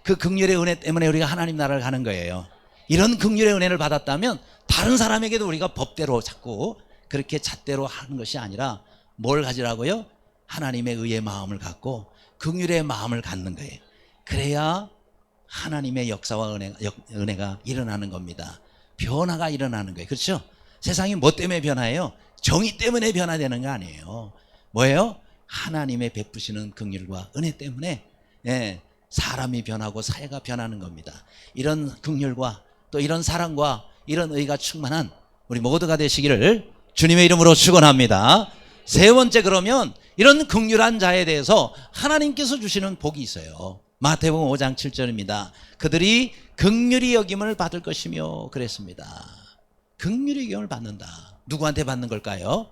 그 긍휼의 은혜 때문에 우리가 하나님 나라를 가는 거예요. 이런 긍휼의 은혜를 받았다면 다른 사람에게도 우리가 법대로 자꾸 그렇게 잣대로 하는 것이 아니라 뭘 가지라고요? 하나님의 의의 마음을 갖고 긍휼의 마음을 갖는 거예요. 그래야 하나님의 역사와 은혜가 일어나는 겁니다. 변화가 일어나는 거예요. 그렇죠? 세상이 뭐 때문에 변화해요? 정의 때문에 변화되는 거 아니에요. 뭐예요? 하나님의 베푸시는 긍휼과 은혜 때문에 사람이 변하고 사회가 변하는 겁니다. 이런 긍휼과 또 이런 사랑과 이런 의가 충만한 우리 모두가 되시기를 주님의 이름으로 축원합니다. 세 번째, 그러면 이런 긍휼한 자에 대해서 하나님께서 주시는 복이 있어요. 마태복음 5장 7절입니다. 그들이 긍휼히 여김을 받을 것이며 그랬습니다. 긍휼히 여김을 받는다. 누구한테 받는 걸까요?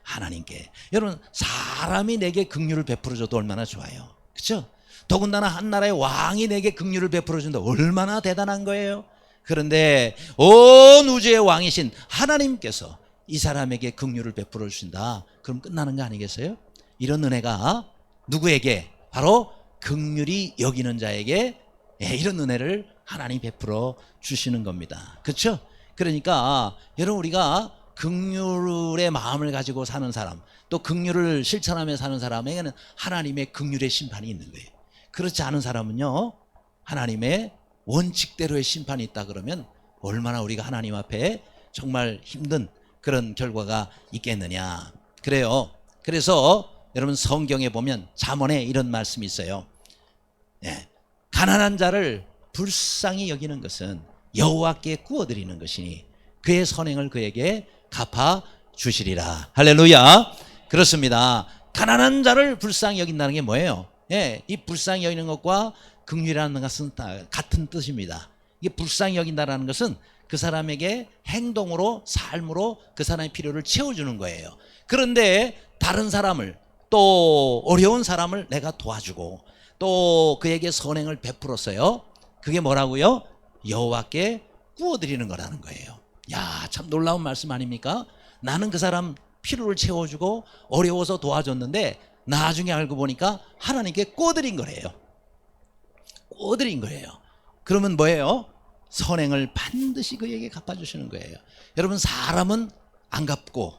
하나님께. 여러분, 사람이 내게 긍휼을 베풀어줘도 얼마나 좋아요. 그렇죠? 더군다나 한 나라의 왕이 내게 긍휼을 베풀어준다. 얼마나 대단한 거예요. 그런데 온 우주의 왕이신 하나님께서 이 사람에게 긍휼을 베풀어 주신다. 그럼 끝나는 거 아니겠어요? 이런 은혜가 누구에게? 바로 긍휼히 여기는 자에게 이런 은혜를 하나님 베풀어 주시는 겁니다. 그렇죠? 그러니까 여러분, 우리가 긍휼의 마음을 가지고 사는 사람, 또 긍휼을 실천하며 사는 사람에게는 하나님의 긍휼의 심판이 있는 거예요. 그렇지 않은 사람은요, 하나님의 원칙대로의 심판이 있다 그러면 얼마나 우리가 하나님 앞에 정말 힘든 그런 결과가 있겠느냐. 그래요. 그래서 여러분 성경에 보면 잠언에 이런 말씀이 있어요. 예. 가난한 자를 불쌍히 여기는 것은 여호와께 구워드리는 것이니 그의 선행을 그에게 갚아 주시리라. 할렐루야. 그렇습니다. 가난한 자를 불쌍히 여긴다는 게 뭐예요? 예, 이 불쌍히 여기는 것과 긍휼이라는 것은 같은 뜻입니다. 이게 불쌍히 여긴다는 것은 그 사람에게 행동으로 삶으로 그 사람의 필요를 채워주는 거예요. 그런데 다른 사람을 또 어려운 사람을 내가 도와주고 또 그에게 선행을 베풀었어요. 그게 뭐라고요? 여호와께 구워드리는 거라는 거예요. 야, 참 놀라운 말씀 아닙니까? 나는 그 사람 필요를 채워주고 어려워서 도와줬는데 나중에 알고 보니까 하나님께 구워드린 거래요. 구워드린 거예요. 그러면 뭐예요? 선행을 반드시 그에게 갚아주시는 거예요. 여러분 사람은 안 갚고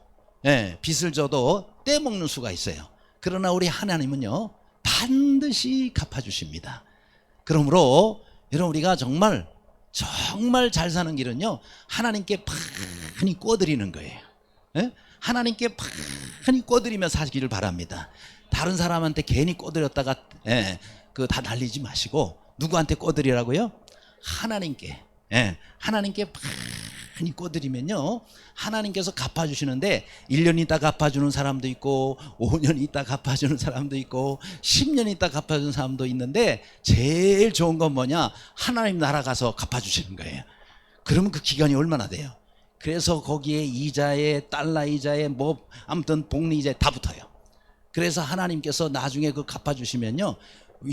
빚을 져도 떼먹는 수가 있어요. 그러나 우리 하나님은요 반드시 갚아주십니다. 그러므로 여러분 우리가 정말 잘 사는 길은요 하나님께 많이 꿔드리는 거예요. 하나님께 많이 꿔드리며 사시기를 바랍니다. 다른 사람한테 괜히 꿔드렸다가 그 다 날리지 마시고 누구한테 꿔드리라고요? 하나님께. 하나님께 많이 꿔드리면요 하나님께서 갚아주시는데 1년 있다 갚아주는 사람도 있고 5년 있다 갚아주는 사람도 있고 10년 있다 갚아주는 사람도 있는데 제일 좋은 건 뭐냐? 하나님 나라 가서 갚아주시는 거예요. 그러면 그 기간이 얼마나 돼요? 그래서 거기에 이자에 달러 이자에 뭐 아무튼 복리 이자에 다 붙어요. 그래서 하나님께서 나중에 그 갚아주시면요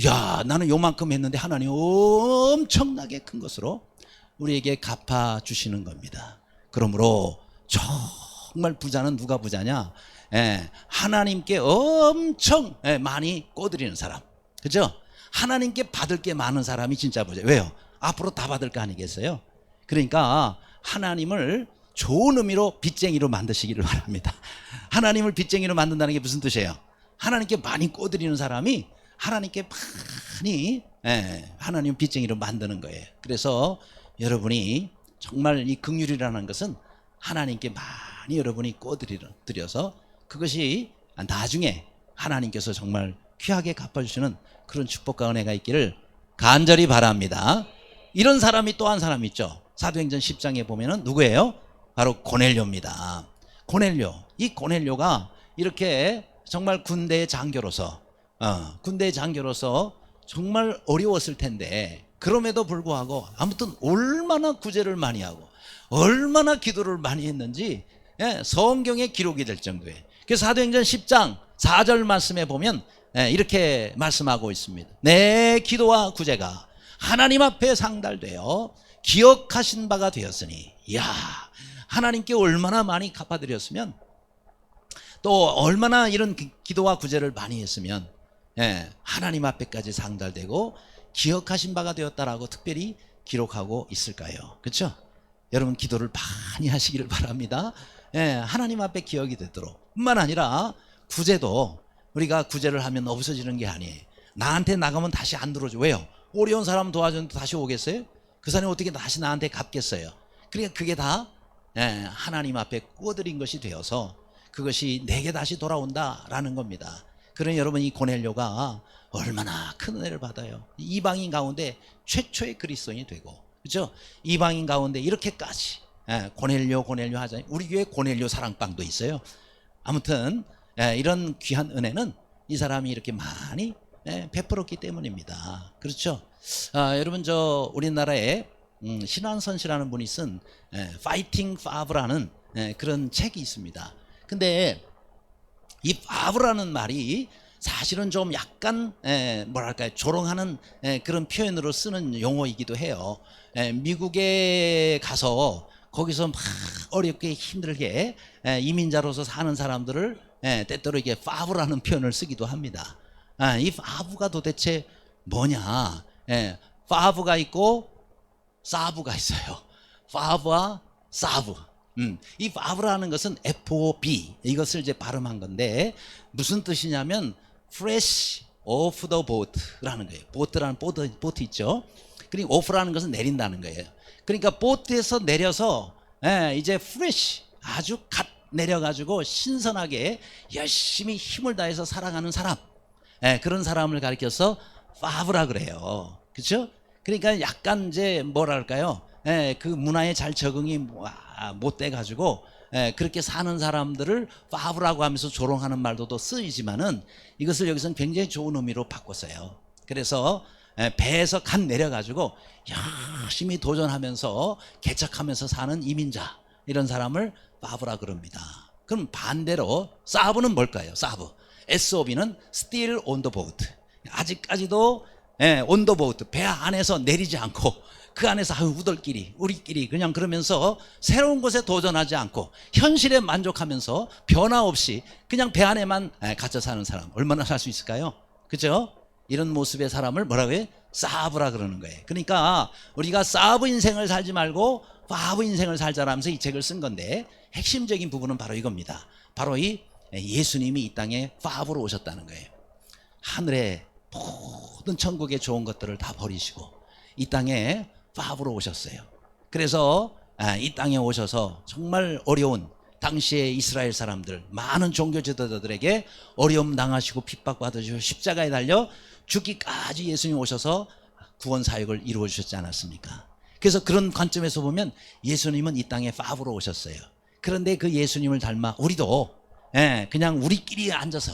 야 나는 요만큼 했는데 하나님 엄청나게 큰 것으로 우리에게 갚아주시는 겁니다. 그러므로 정말 부자는 누가 부자냐? 하나님께 엄청 많이 꿔드리는 사람, 그죠? 하나님께 받을 게 많은 사람이 진짜 부자. 왜요? 앞으로 다 받을 거 아니겠어요? 그러니까 하나님을 좋은 의미로 빚쟁이로 만드시기를 바랍니다. 하나님을 빚쟁이로 만든다는 게 무슨 뜻이에요? 하나님께 많이 꿔드리는 사람이 하나님께 많이 하나님 빚쟁이로 만드는 거예요. 그래서 여러분이 정말 이 긍휼이라는 것은 하나님께 많이 여러분이 꿔드려서 그것이 나중에 하나님께서 정말 귀하게 갚아주시는 그런 축복과 은혜가 있기를 간절히 바랍니다. 이런 사람이 또 한 사람 있죠. 사도행전 10장에 보면은 누구예요? 바로 고넬료입니다. 고넬료. 이 고넬료가 이렇게 정말 군대의 장교로서 정말 어려웠을 텐데 그럼에도 불구하고 아무튼 얼마나 구제를 많이 하고 얼마나 기도를 많이 했는지 성경에 기록이 될 정도예요. 그래서 사도행전 10장 4절 말씀에 보면 이렇게 말씀하고 있습니다. 내 기도와 구제가 하나님 앞에 상달되어 기억하신 바가 되었으니 이야 하나님께 얼마나 많이 갚아드렸으면 또 얼마나 이런 기도와 구제를 많이 했으면 하나님 앞에까지 상달되고 기억하신 바가 되었다라고 특별히 기록하고 있을까요? 그렇죠? 여러분 기도를 많이 하시기를 바랍니다. 하나님 앞에 기억이 되도록 뿐만 아니라 구제도 우리가 구제를 하면 없어지는 게 아니에요. 나한테 나가면 다시 안 들어오죠. 왜요? 어려운 사람 도와줬는데 다시 오겠어요? 그 사람이 어떻게 다시 나한테 갚겠어요? 그러니까 그게 다 하나님 앞에 꾸어드린 것이 되어서 그것이 내게 다시 돌아온다라는 겁니다. 그러니 여러분 이 고넬료가 얼마나 큰 은혜를 받아요. 이방인 가운데 최초의 그리스도인이 되고 그렇죠? 이방인 가운데 이렇게까지 고넬료 하잖아요. 우리 교회 고넬료 사랑방도 있어요. 아무튼 이런 귀한 은혜는 이 사람이 이렇게 많이 베풀었기 때문입니다. 그렇죠? 여러분 우리나라에 신한선 씨라는 분이 쓴 파이팅 파브라는 그런 책이 있습니다. 근데 이 파브라는 말이 사실은 좀 약간 뭐랄까요 조롱하는 그런 표현으로 쓰는 용어이기도 해요. 미국에 가서 거기서 막 어렵게 힘들게 이민자로서 사는 사람들을 때때로 이게 파브라는 표현을 쓰기도 합니다. 이 파브가 도대체 뭐냐? 파브가 있고 사브가 있어요. 파브와 사브. 이 파브라는 것은 FOB 이것을 이제 발음한 건데 무슨 뜻이냐면 fresh off the boat라는 거예요. 보트라는 보트 있죠. 그리고 off라는 것은 내린다는 거예요. 그러니까 보트에서 내려서 이제 fresh 아주 갓 내려가지고 신선하게 열심히 힘을 다해서 살아가는 사람, 그런 사람을 가리켜서 파브라 그래요. 그렇죠? 그러니까 약간 이제 뭐랄까요? 그 문화에 잘 적응이 못 돼가지고 그렇게 사는 사람들을 파브라고 하면서 조롱하는 말도 또 쓰이지만은 이것을 여기서는 굉장히 좋은 의미로 바꿨어요. 그래서 배에서 간 내려가지고 열심히 도전하면서 개척하면서 사는 이민자, 이런 사람을 파브라 그럽니다. 그럼 반대로 사브는 뭘까요? 사브, SOB는 still on the boat, 아직까지도 on the boat, 배 안에서 내리지 않고 그 안에서 우리끼리 그냥 그러면서 새로운 곳에 도전하지 않고 현실에 만족하면서 변화 없이 그냥 배 안에만 갇혀 사는 사람, 얼마나 살 수 있을까요? 그죠? 이런 모습의 사람을 뭐라고 해요? 사브라 그러는 거예요. 그러니까 우리가 사브 인생을 살지 말고 파브 인생을 살자라면서 이 책을 쓴 건데, 핵심적인 부분은 바로 이겁니다. 바로 이 예수님이 이 땅에 파브로 오셨다는 거예요. 하늘의 모든 천국의 좋은 것들을 다 버리시고 이 땅에 파브로 오셨어요. 그래서 이 땅에 오셔서 정말 어려운 당시의 이스라엘 사람들, 많은 종교 지도자들에게 어려움 당하시고 핍박받으시고 십자가에 달려 죽기까지 예수님 오셔서 구원 사역을 이루어 주셨지 않았습니까? 그래서 그런 관점에서 보면 예수님은 이 땅에 파브로 오셨어요. 그런데 그 예수님을 닮아 우리도 그냥 우리끼리 앉아서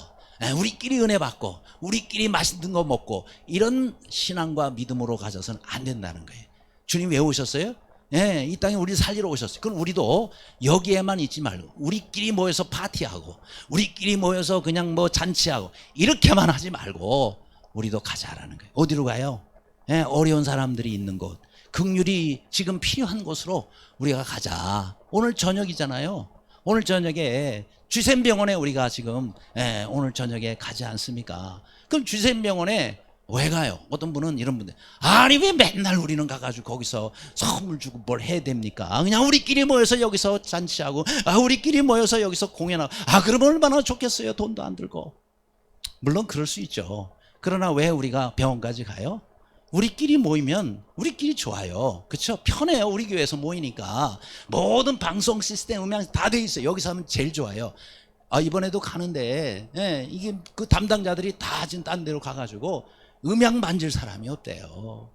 우리끼리 은혜 받고 우리끼리 맛있는 거 먹고 이런 신앙과 믿음으로 가져서는 안 된다는 거예요. 주님 왜 오셨어요? 이 땅에 우리 살리러 오셨어요. 그럼 우리도 여기에만 있지 말고 우리끼리 모여서 파티하고 우리끼리 모여서 그냥 뭐 잔치하고 이렇게만 하지 말고 우리도 가자라는 거예요. 어디로 가요? 어려운 사람들이 있는 곳, 긍휼이 지금 필요한 곳으로 우리가 가자. 오늘 저녁이잖아요. 오늘 저녁에 주센병원에 우리가 지금 오늘 저녁에 가지 않습니까? 그럼 주센병원에 왜 가요? 어떤 분은 이런 분들, 아니 왜 맨날 우리는 가가지고 거기서 선물 주고 뭘 해야 됩니까? 그냥 우리끼리 모여서 여기서 잔치하고 우리끼리 모여서 여기서 공연하고 그러면 얼마나 좋겠어요. 돈도 안 들고. 물론 그럴 수 있죠. 그러나 왜 우리가 병원까지 가요? 우리끼리 모이면 우리끼리 좋아요. 그렇죠? 편해요. 우리 교회에서 모이니까 모든 방송 시스템 음향 다 돼 있어요. 여기서 하면 제일 좋아요. 이번에도 가는데 이게 그 담당자들이 다 지금 딴 데로 가가지고 음향 만질 사람이 없대요.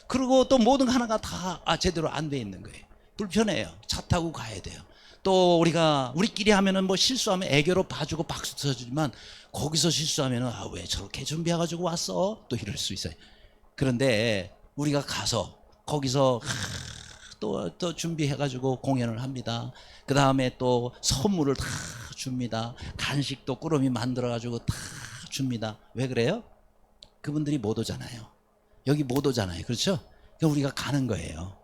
그리고 또 모든 하나가 다 제대로 안 돼 있는 거예요. 불편해요. 차 타고 가야 돼요. 또 우리가 우리끼리 하면은 뭐 실수하면 애교로 봐주고 박수 쳐주지만 거기서 실수하면은 왜 저렇게 준비해가지고 왔어? 또 이럴 수 있어요. 그런데 우리가 가서 거기서 또 준비해가지고 공연을 합니다. 그 다음에 또 선물을 다 줍니다. 간식도 꾸러미 만들어가지고 다 줍니다. 왜 그래요? 그분들이 못 오잖아요. 여기 못 오잖아요. 그렇죠? 그러니까 우리가 가는 거예요.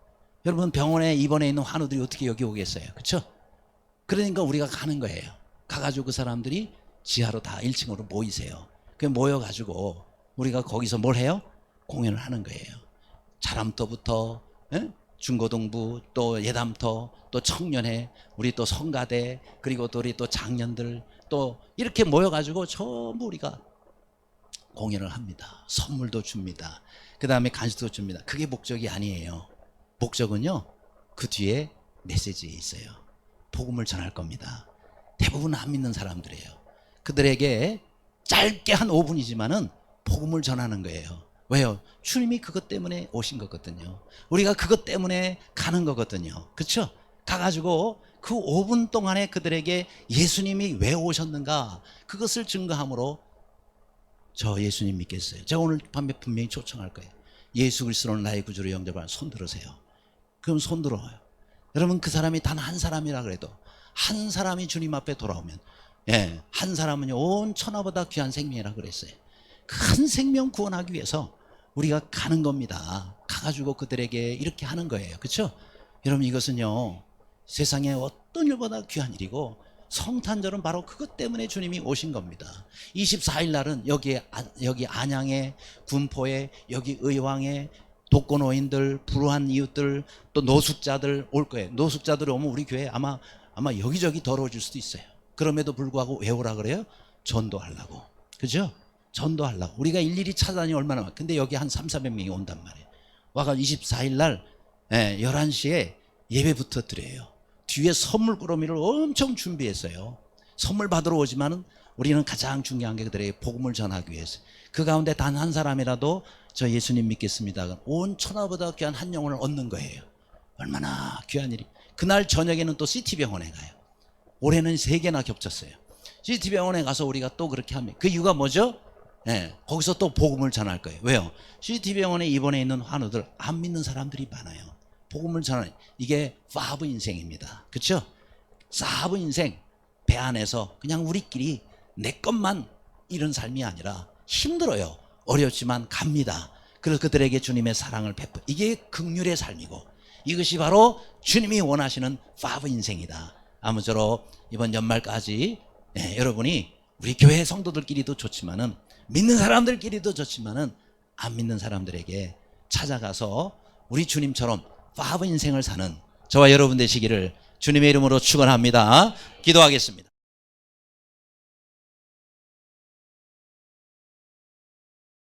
여러분 병원에 입원해 있는 환우들이 어떻게 여기 오겠어요? 그렇죠? 그러니까 우리가 가는 거예요. 가가지고 그 사람들이 지하로 다 1층으로 모이세요. 그 모여가지고 우리가 거기서 뭘 해요? 공연을 하는 거예요. 자람터부터 중고등부, 또 예담터, 또 청년회, 우리 또 성가대, 그리고 또 우리 또 장년들 또 이렇게 모여가지고 전부 우리가 공연을 합니다. 선물도 줍니다. 그 다음에 간식도 줍니다. 그게 목적이 아니에요. 목적은요, 그 뒤에 메시지에 있어요. 복음을 전할 겁니다. 대부분 안 믿는 사람들이에요. 그들에게 짧게 한 5분이지만은 복음을 전하는 거예요. 왜요? 주님이 그것 때문에 오신 거거든요. 우리가 그것 때문에 가는 거거든요. 그렇죠? 가가지고 그 5분 동안에 그들에게 예수님이 왜 오셨는가, 그것을 증거함으로 저 예수님 믿겠어요. 제가 오늘 밤에 분명히 초청할 거예요. 예수 그리스도는 나의 구주로 영접하는 손 들으세요. 그럼 손 들어요. 여러분 그 사람이 단 한 사람이라 그래도 한 사람이 주님 앞에 돌아오면 한 사람은요 온 천하보다 귀한 생명이라 그랬어요. 큰 생명 구원하기 위해서 우리가 가는 겁니다. 가가지고 그들에게 이렇게 하는 거예요. 그렇죠? 여러분 이것은요 세상에 어떤 일보다 귀한 일이고 성탄절은 바로 그것 때문에 주님이 오신 겁니다. 24일 날은 여기 안양에, 군포에, 여기 의왕에 독거노인들, 불우한 이웃들, 또 노숙자들 올 거예요. 노숙자들이 오면 우리 교회 아마 여기저기 더러워질 수도 있어요. 그럼에도 불구하고 왜 오라 그래요? 전도하려고. 그죠? 전도하려고. 우리가 일일이 찾아다니 얼마나 많아. 근데 여기 한 300~400명이 온단 말이에요. 와가 24일 날 11시에 예배부터 드려요. 뒤에 선물 꾸러미를 엄청 준비했어요. 선물 받으러 오지만은 우리는 가장 중요한 게 그들에게 복음을 전하기 위해서 그 가운데 단 한 사람이라도 저 예수님 믿겠습니다. 온 천하보다 귀한 한 영혼을 얻는 거예요. 얼마나 귀한 일이. 그날 저녁에는 또 CT병원에 가요. 올해는 3개나 겹쳤어요. CT병원에 가서 우리가 또 그렇게 합니다. 그 이유가 뭐죠? 거기서 또 복음을 전할 거예요. 왜요? CT병원에 입원해 있는 환우들 안 믿는 사람들이 많아요. 복음을 전하는 이게 파브 인생입니다. 그렇죠? 사브 인생 배 안에서 그냥 우리끼리 내 것만 이런 삶이 아니라 힘들어요. 어렵지만 갑니다. 그래서 그들에게 주님의 사랑을 베풀 이게 긍휼의 삶이고 이것이 바로 주님이 원하시는 파브 인생이다. 아무쪼록 이번 연말까지 여러분이 우리 교회 성도들끼리도 좋지만은 믿는 사람들끼리도 좋지만은 안 믿는 사람들에게 찾아가서 우리 주님처럼 파브 인생을 사는 저와 여러분 되시기를 주님의 이름으로 축원합니다. 기도하겠습니다.